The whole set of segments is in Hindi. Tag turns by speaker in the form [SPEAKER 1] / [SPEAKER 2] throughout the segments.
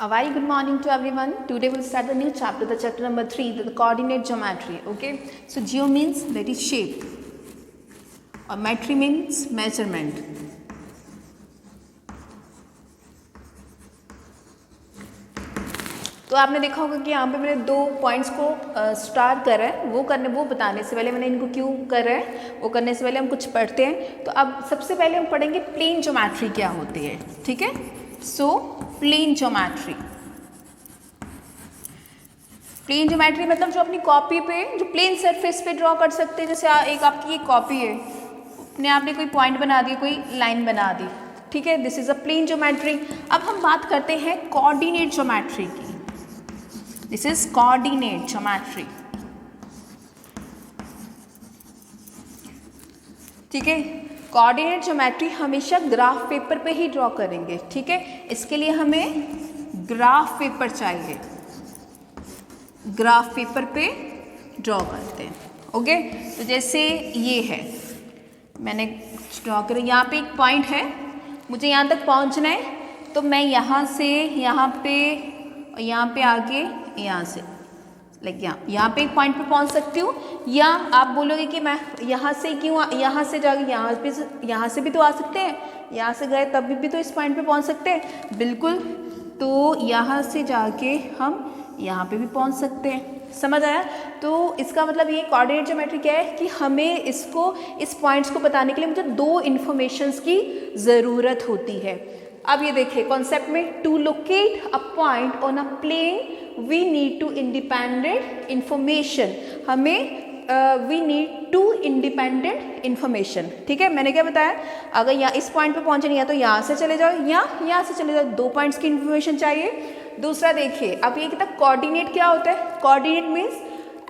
[SPEAKER 1] A very good morning to everyone. Today we'll start the new chapter, the chapter number 3, the coordinate geometry. Okay, so geo means that is shape, or metry means measurement. तो आपने देखा होगा कि यहाँ पे मैंने दो पॉइंट्स को स्टार करा है, वो बताने से पहले मैंने इनको क्यों करा है, वो करने से पहले हम कुछ पढ़ते हैं। तो अब सबसे पहले हम पढ़ेंगे प्लेन ज्योमेट्री क्या होती है। ठीक है, so plane geometry, plane geometry मतलब जो अपनी कॉपी पे जो प्लेन सरफेस पे ड्रॉ कर सकते हैं। जैसे एक आपकी ये कॉपी है, अपने आपने कोई पॉइंट बना दिया, कोई लाइन बना दी, ठीक है, this is a plane geometry. अब हम बात करते हैं कोऑर्डिनेट ज्योमेट्री की। This is coordinate geometry. ठीक है, कोऑर्डिनेट ज्योमेट्री हमेशा ग्राफ पेपर पे ही ड्रॉ करेंगे। ठीक है, इसके लिए हमें ग्राफ पेपर चाहिए, ग्राफ पेपर पे ड्रॉ करते हैं। ओके, तो जैसे ये है, मैंने ड्रॉ करा, यहाँ पे एक पॉइंट है, मुझे यहाँ तक पहुँचना है, तो मैं यहाँ से यहाँ पे और यहाँ पे आगे यहाँ से लाइक यहाँ पे एक पॉइंट पे पहुँच सकती हूँ। या आप बोलोगे कि मैं यहाँ से क्यों, यहाँ से जाके यहाँ से भी तो आ सकते हैं, यहाँ से गए तब भी तो इस पॉइंट पे पहुँच सकते हैं। बिल्कुल, तो यहाँ से जाके हम यहाँ पे भी पहुँच सकते हैं। समझ आया? तो इसका मतलब ये कोऑर्डिनेट ज्योमेट्री क्या है कि हमें इसको, इस पॉइंट्स को बताने के लिए मुझे दो इन्फॉर्मेशंस की ज़रूरत होती है। अब ये देखिए कॉन्सेप्ट में, to locate a point on a plane we need to independent information. हमें we need to independent information. ठीक है, मैंने क्या बताया, अगर यहाँ इस पॉइंट पे पहुँचना या तो यहाँ से चले जाओ या यहाँ से चले जाओ, दो पॉइंट्स की इंफॉर्मेशन चाहिए। दूसरा देखिए, अब ये कितना कोऑर्डिनेट क्या होता है। कोऑर्डिनेट मीन्स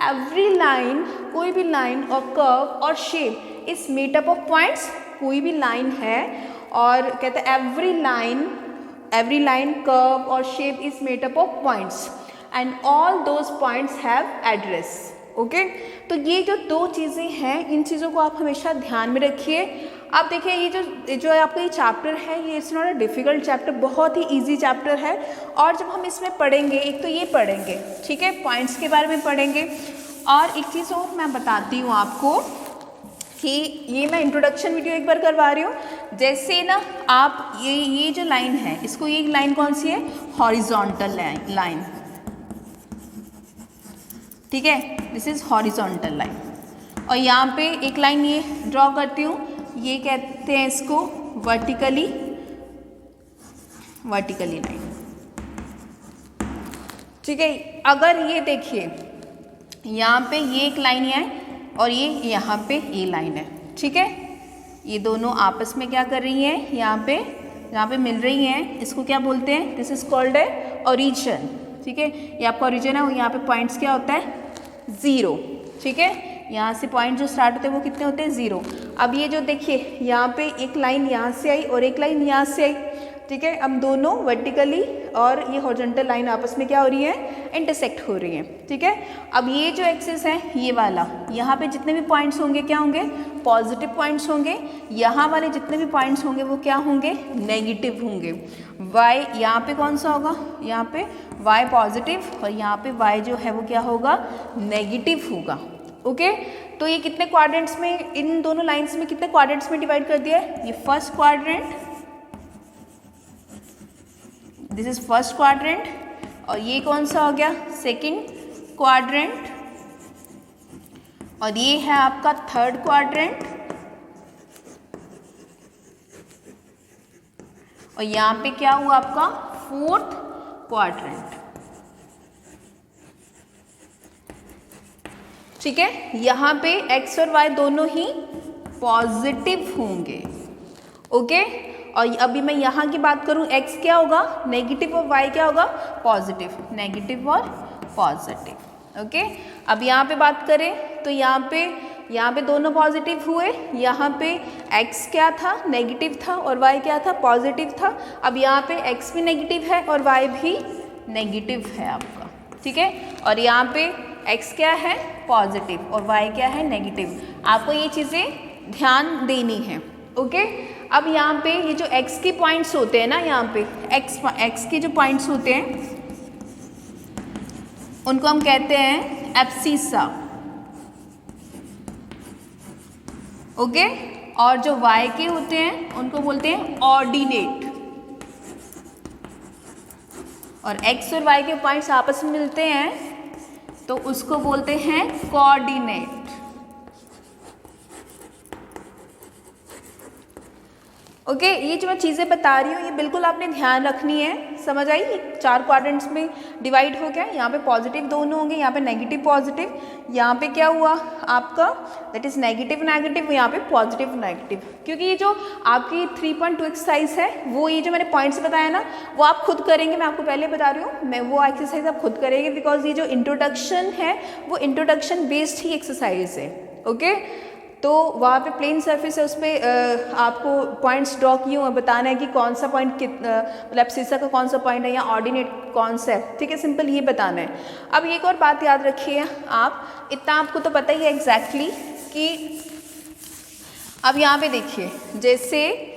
[SPEAKER 1] एवरी लाइन, कोई भी लाइन और कर्व और shape is made up of points. कोई भी लाइन है और कहते हैं एवरी लाइन कर्व और shape is made up of points and all those points have address. Okay, तो ये जो दो चीज़ें हैं, इन चीज़ों को आप हमेशा ध्यान में रखिए। आप देखिए ये जो आपका ये चैप्टर है, ये it's not a difficult chapter, बहुत ही इजी चैप्टर है। और जब हम इसमें पढ़ेंगे, एक तो ये पढ़ेंगे, ठीक है, पॉइंट्स के बारे में पढ़ेंगे। और एक चीज़ और मैं बताती हूँ आपको कि ये मैं इंट्रोडक्शन वीडियो एक बार करवा रही हूँ। जैसे ना आप ये जो लाइन है, इसको, ये लाइन कौन सी है, हॉरिजॉन्टल लाइन। ठीक है, दिस इज हॉरिजॉन्टल लाइन। और यहाँ पे एक लाइन ये ड्रॉ करती हूँ, ये कहते हैं इसको वर्टिकली लाइन। ठीक है, अगर ये देखिए यहाँ पे ये एक लाइन है और ये यहाँ पे ये लाइन है। ठीक है, ये दोनों आपस में क्या कर रही हैं, यहाँ पे मिल रही हैं, इसको क्या बोलते हैं, this is called a origin. ठीक है, ये आपका ओरिजिन है और यहाँ पे पॉइंट्स क्या होता है, 0। ठीक है, यहाँ से पॉइंट जो स्टार्ट होते हैं वो कितने होते हैं, 0। अब ये जो देखिए, यहाँ पे एक लाइन यहाँ से आई और एक लाइन यहाँ से आई। ठीक है, अब दोनों वर्टिकली और ये हॉरिजॉन्टल लाइन आपस में क्या हो रही है, इंटरसेक्ट हो रही है। ठीक है, अब ये जो एक्सिस है, ये वाला, यहाँ पे जितने भी पॉइंट्स होंगे क्या होंगे, पॉजिटिव पॉइंट्स होंगे। यहाँ वाले जितने भी पॉइंट्स होंगे वो क्या होंगे, नेगेटिव होंगे। वाई यहाँ पे कौन सा होगा, यहाँ पे वाई पॉजिटिव और यहाँ पे वाई जो है वो क्या होगा, नेगेटिव होगा। ओके, तो ये कितने क्वाड्रेंट्स में, इन दोनों लाइन्स में कितने क्वाड्रेंट्स में डिवाइड कर दिया है, ये first quadrant, this is first quadrant, और ये कौन सा हो गया, सेकंड क्वाड्रेंट, और ये है आपका थर्ड क्वाड्रेंट, और यहाँ पे क्या हुआ आपका फोर्थ क्वाड्रेंट। ठीक है, यहाँ पे x और y दोनों ही पॉजिटिव होंगे। ओके, और अभी मैं यहाँ की बात करूँ, x क्या होगा, नेगेटिव, और y क्या होगा, पॉजिटिव, नेगेटिव और पॉजिटिव। ओके, अब यहाँ पे बात करें तो यहाँ पे दोनों पॉजिटिव हुए, यहाँ पे x क्या था, नेगेटिव था, और y क्या था, पॉजिटिव था। अब यहाँ पे x भी नेगेटिव है और y भी नेगेटिव है आपका। ठीक है, और यहाँ पे x क्या है, पॉजिटिव, और y क्या है, नेगेटिव। आपको ये चीज़ें ध्यान देनी है। ओके। अब यहाँ पे ये जो x के पॉइंट्स होते हैं ना, यहाँ पे x के जो पॉइंट्स होते हैं उनको हम कहते हैं एब्सिसा, ओके। और जो y के होते हैं उनको बोलते हैं ऑर्डिनेट। और x और y के पॉइंट्स आपस में मिलते हैं तो उसको बोलते हैं कोऑर्डिनेट। ओके, ये जो मैं चीज़ें बता रही हूँ ये बिल्कुल आपने ध्यान रखनी है, समझ आई। 4 क्वाड्रेंट्स में डिवाइड हो गया, यहाँ पे पॉजिटिव दोनों होंगे, यहाँ पे नेगेटिव पॉजिटिव, यहाँ पे क्या हुआ आपका दैट इज नेगेटिव नेगेटिव, यहाँ पे पॉजिटिव नेगेटिव। क्योंकि ये जो आपकी 3.2 एक्सरसाइज है वो ये जो मैंने पॉइंट्स बताया ना वो आप खुद करेंगे, मैं आपको पहले बता रही हूँ, मैं वो एक्सरसाइज आप खुद करेंगे बिकॉज ये जो इंट्रोडक्शन है वो इंट्रोडक्शन बेस्ड ही एक्सरसाइज है, ओके। तो वहाँ पे प्लेन सरफेस है, उस पर आपको पॉइंट्स ड्रॉ किए हुए बताना है कि कौन सा पॉइंट मतलब एब्सिसा का कौन सा पॉइंट है या ऑर्डिनेट कौन सा है, ठीक है, सिंपल ये बताना है। अब एक और बात याद रखिए आप, इतना आपको तो पता ही है एग्जैक्टली कि अब यहाँ पे देखिए जैसे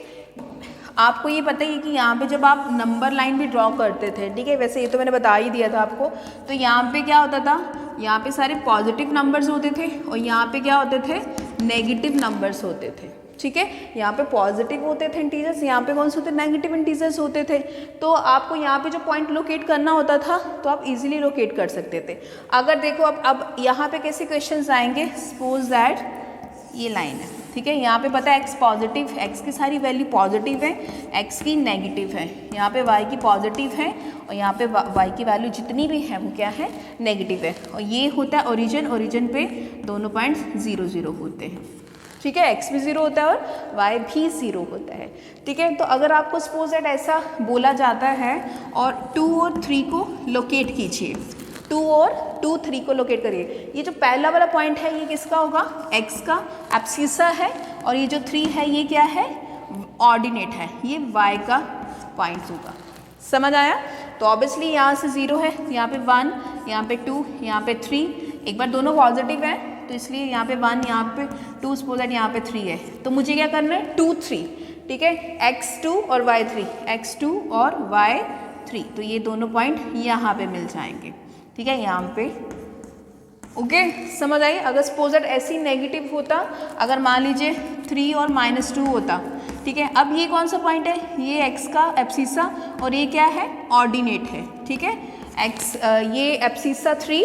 [SPEAKER 1] आपको ये पता ही है कि यहाँ पे जब आप नंबर लाइन भी ड्रॉ करते थे, ठीक है, वैसे ये तो मैंने बता ही दिया था आपको, तो यहाँ पे क्या होता था, यहाँ पे सारे पॉजिटिव नंबर्स होते थे और यहाँ पे क्या होते थे, नेगेटिव नंबर्स होते थे, ठीक है। यहाँ पे पॉजिटिव होते थे इंटीजर्स, यहाँ पे कौन से होते, नेगेटिव इंटीजर्स होते थे। तो आपको यहाँ पे जो पॉइंट लोकेट करना होता था तो आप इजीली लोकेट कर सकते थे। अगर देखो अब यहाँ पे कैसे क्वेश्चंस आएंगे, सपोज दैट ये लाइन है, ठीक है, यहाँ पे पता है x पॉजिटिव, x की सारी वैल्यू पॉजिटिव है, x की नेगेटिव है, यहाँ पे y की पॉजिटिव है और यहाँ पे y की वैल्यू जितनी भी है वो क्या है, नेगेटिव है। और ये होता है ओरिजिन, ओरिजिन पे दोनों पॉइंट्स 0 0 होते हैं, ठीक है, x भी 0 होता है और y भी 0 होता है, ठीक है। तो अगर आपको सपोज दैट ऐसा बोला जाता है और 2 और 3 को लोकेट कीजिए, 2 और 2 3 को लोकेट करिए, ये जो पहला वाला पॉइंट है ये किसका होगा, x का एब्सिसा है, और ये जो 3 है ये क्या है, ऑर्डिनेट है, ये y का पॉइंट होगा, समझ आया। तो ऑब्वियसली यहाँ से 0 है, यहाँ पे 1, यहाँ पे 2, यहाँ पे 3, एक बार दोनों पॉजिटिव है तो इसलिए यहाँ पे 1, यहाँ पे 2, सपोज दैट यहाँ पे 3 है, तो मुझे क्या करना है, 2 3, ठीक है, x2 और y3, x2 और y3, तो ये दोनों पॉइंट यहाँ पे मिल जाएंगे, ठीक है, यहाँ पे, ओके, समझ आई। अगर सपोज दैट ऐसी नेगेटिव होता, अगर मान लीजिए 3 और -2 होता, ठीक है, अब ये कौन सा पॉइंट है, ये x का एब्सिसा और ये क्या है, ऑर्डिनेट है, ठीक है, x ये एब्सिसा 3,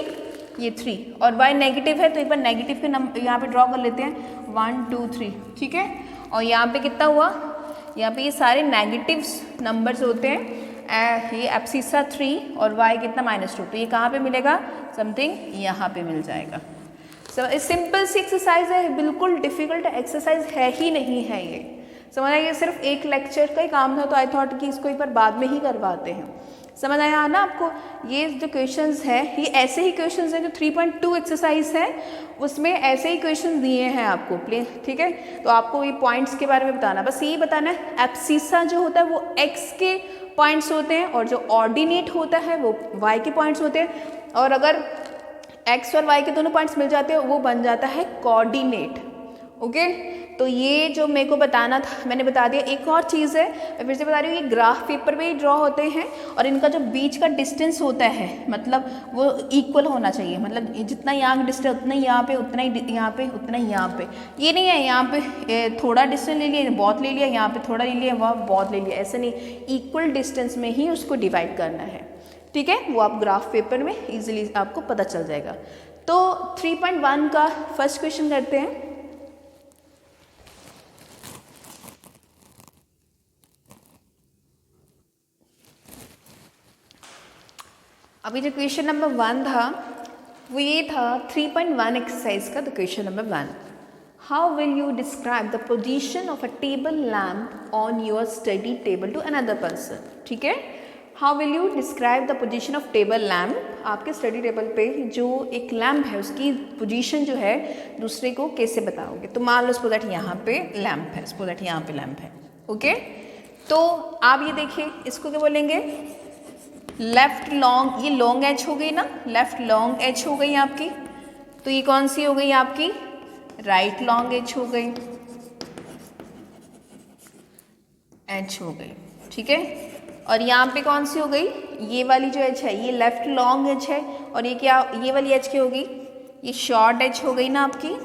[SPEAKER 1] ये 3 और y नेगेटिव है, तो एक बार नेगेटिव के नंबर यहाँ पे ड्रॉ कर लेते हैं, 1 2 3, ठीक है। और यहाँ पे कितना हुआ, यहाँ पे ये सारे नेगेटिव नंबर्स होते हैं, ये एब्सिसा 3 और y कितना -2, तो ये कहाँ पे मिलेगा, समथिंग यहाँ पे मिल जाएगा। सिंपल सी एक्सरसाइज है, बिल्कुल डिफिकल्ट एक्सरसाइज है ही नहीं है ये, समझ आया। ये सिर्फ एक लेक्चर का ही काम था तो आई थॉट कि इसको एक बार बाद में ही करवाते हैं, समझ आया ना आपको। ये जो क्वेश्चंस है ये ऐसे ही क्वेश्चंस हैं जो 3.2 एक्सरसाइज है उसमें ऐसे ही क्वेश्चन दिए हैं आपको, प्ले, ठीक है। तो आपको ये पॉइंट्स के बारे में बताना, बस यही बताना है, एब्सिसा जो होता है वो x के पॉइंट्स होते हैं और जो ऑर्डिनेट होता है वो y के पॉइंट्स होते हैं, और अगर x और y के दोनों पॉइंट्स मिल जाते हैं वो बन जाता है कोऑर्डिनेट, ओके। तो ये जो मेरे को बताना था मैंने बता दिया। एक और चीज़ है, मैं फिर से बता रही हूँ, ये ग्राफ पेपर पे ही ड्रॉ होते हैं और इनका जो बीच का डिस्टेंस होता है मतलब वो इक्वल होना चाहिए, मतलब जितना यहाँ डिस्टेंस उतना ही यहाँ पे, उतना ही यहाँ पे, उतना ही यहाँ पे। ये नहीं है यहाँ पे थोड़ा डिस्टेंस ले लिया बहुत ले लिया, यहाँ पे थोड़ा ले लिया वहाँ बहुत ले लिया, ऐसे नहीं, इक्वल डिस्टेंस में ही उसको डिवाइड करना है, ठीक है। वो आप ग्राफ पेपर में ईजिली आपको पता चल जाएगा। तो 3.1 का फर्स्ट क्वेश्चन करते हैं। अभी जो क्वेश्चन नंबर 1 था वो ये था 3.1 एक्सरसाइज का। तो question number 1, how will you describe the position of a table lamp on your study table to another person, ठीक है। How will you describe the position of table lamp, आपके स्टडी टेबल पे जो एक लैम्प है उसकी पोजीशन जो है दूसरे को कैसे बताओगे। तो मान लो सपोज दैट यहाँ पे लैम्प है, सपोज दैट यहाँ पे लैम्प है, ओके। तो आप ये देखिए इसको क्या बोलेंगे, लेफ्ट लॉन्ग, ये लॉन्ग एज हो गई ना, लेफ्ट लॉन्ग एज हो गई आपकी, तो ये कौन सी हो गई आपकी, राइट लॉन्ग एज हो गई, एच हो गई, ठीक है। और यहाँ पे कौन सी हो गई, ये वाली जो एच है ये लेफ्ट लॉन्ग एच है, और ये क्या, ये वाली एच क्या होगी, ये शॉर्ट एच हो गई ना आपकी,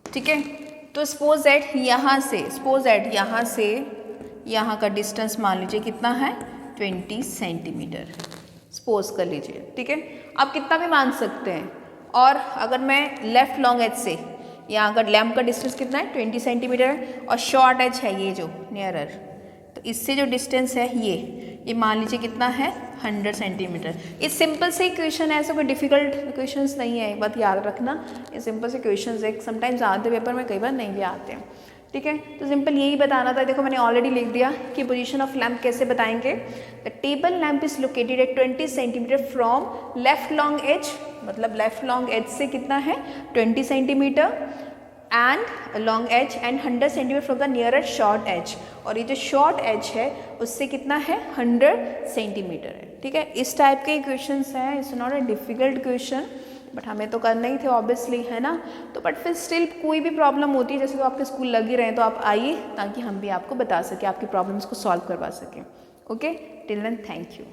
[SPEAKER 1] ठीक है। तो सपोज दैट यहाँ से यहाँ का डिस्टेंस मान लीजिए कितना है 20 सेंटीमीटर, सपोज कर लीजिए, ठीक है। आप कितना भी मान सकते हैं। और अगर मैं लेफ्ट लॉन्ग एज से, यहाँ अगर लैम्प का डिस्टेंस कितना है 20 सेंटीमीटर है, और शॉर्ट एज है ये जो नियरर, तो इससे जो डिस्टेंस है ये मान लीजिए कितना है 100 सेंटीमीटर। ये सिंपल से क्वेश्चन है, ऐसा कोई डिफिकल्ट क्वेश्चंस नहीं है, बात याद रखना। ये सिंपल से क्वेश्चंस है, समटाइम्स आते पेपर में, कई बार नहीं भी आते हैं, ठीक है। तो सिंपल यही बताना था। देखो मैंने ऑलरेडी लिख दिया कि पोजीशन ऑफ लैम्प कैसे बताएंगे। The table lamp is located at 20 centimetre from left long edge, मतलब लेफ्ट लॉन्ग एज से कितना है 20 centimetre and long edge, and 100 centimetre from the nearer short edge, और ये जो शॉर्ट एज है उससे कितना है 100 सेंटीमीटर है, ठीक है। इस टाइप के क्वेश्चंस हैं, it's not a difficult question, but हमें तो करना ही थे ऑब्वियसली, है ना। तो बट फिर स्टिल कोई भी प्रॉब्लम होती है, जैसे तो आपके स्कूल लग ही रहे हैं, तो आप आइए ताकि हम भी आपको बता सकें, आपकी प्रॉब्लम्स को सॉल्व करवा सकें। Okay, till then thank you.